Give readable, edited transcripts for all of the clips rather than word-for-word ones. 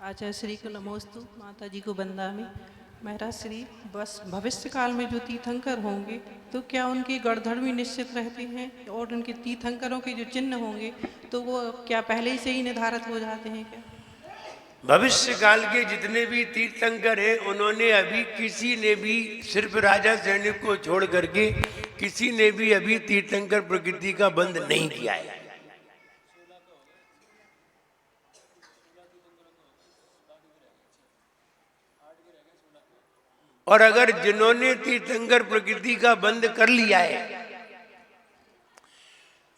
आचार्य श्री को नमोस्तु। माता जी को वंदामि। महाराज श्री, बस भविष्य काल में जो तीर्थंकर होंगे तो क्या उनके गणधर्म निश्चित रहते हैं और उनके तीर्थंकरों के जो चिन्ह होंगे तो वो क्या पहले से ही निर्धारित हो जाते हैं क्या? भविष्य काल के जितने भी तीर्थंकर हैं उन्होंने अभी किसी ने भी, सिर्फ राजा सैनिक को छोड़ करके किसी ने भी अभी तीर्थंकर प्रकृति का बंध नहीं किया है। और अगर जिन्होंने तीर्थंकर प्रकृति का बंध कर लिया है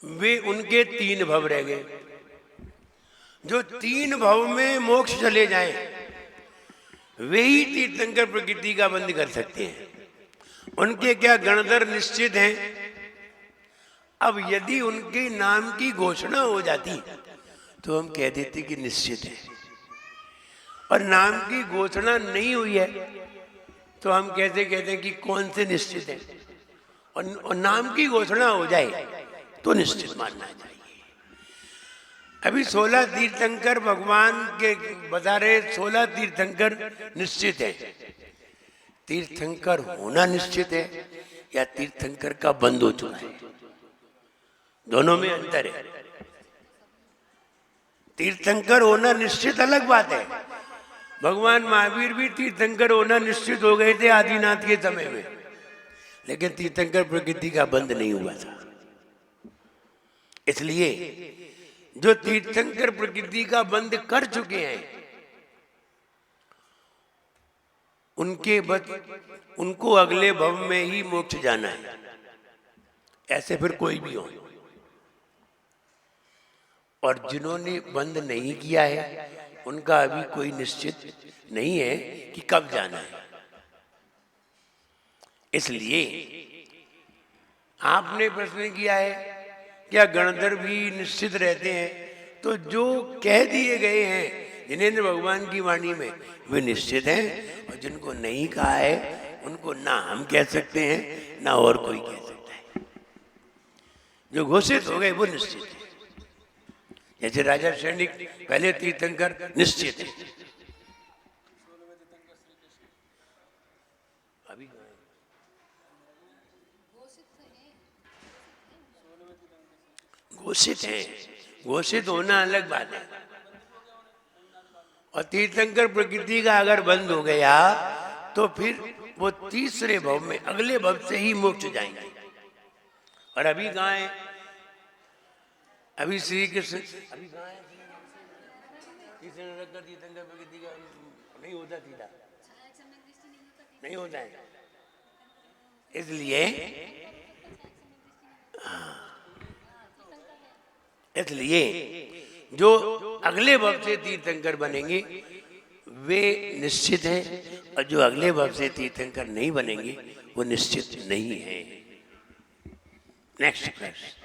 वे, उनके 3 भव रह गए। जो 3 भव में मोक्ष चले जाएं वे ही तीर्थंकर प्रकृति का बंध कर सकते हैं। उनके क्या गणधर निश्चित हैं। अब यदि उनके नाम की घोषणा हो जाती तो हम कह देते कि निश्चित है, और नाम की घोषणा नहीं हुई है तो हम कैसे कहते हैं कि कौन से निश्चित है। और नाम की घोषणा हो जाए तो निश्चित मानना चाहिए। अभी 16 तीर्थंकर भगवान के बता रहे, 16 तीर्थंकर निश्चित है। तीर्थंकर होना निश्चित है या तीर्थंकर का बंध हो चुका है, दोनों में अंतर है। तीर्थंकर होना निश्चित अलग बात है। भगवान महावीर भी तीर्थंकर होना निश्चित हो गए थे आदिनाथ के समय में, लेकिन तीर्थंकर प्रकृति का बंध नहीं हुआ था। इसलिए जो तीर्थंकर प्रकृति का बंध कर चुके हैं उनको अगले भव में ही मोक्ष जाना है। ऐसे फिर कोई भी हो। और जिन्होंने बंध नहीं किया है उनका अभी कोई निश्चित नहीं है कि कब जाना है। इसलिए आपने प्रश्न किया है क्या गणधर भी निश्चित रहते हैं, तो जो कह दिए गए हैं जिनेंद्र भगवान की वाणी में वे निश्चित हैं, और जिनको नहीं कहा है उनको ना हम कह सकते हैं ना और कोई कह सकता है। जो घोषित हो गए वो निश्चित है। जैसे राजा सैनिक पहले तीर्थंकर निश्चित है। अभी घोषित है, घोषित होना अलग बात है। और तीर्थंकर प्रकृति का अगर बंद हो गया तो फिर वो तीसरे भव में, अगले भव से ही मोक्ष जाएंगे। और अभी कहाँ है? अभी श्री कृष्ण अभी कहाँ है? तीर्थंकर प्रकृति का नहीं होता, सीधा नहीं होता है। इसलिए जो अगले भव से तीर्थंकर बनेंगे वे निश्चित हैं, और जो अगले भव से तीर्थंकर नहीं बनेंगे वो निश्चित नहीं है। Next question.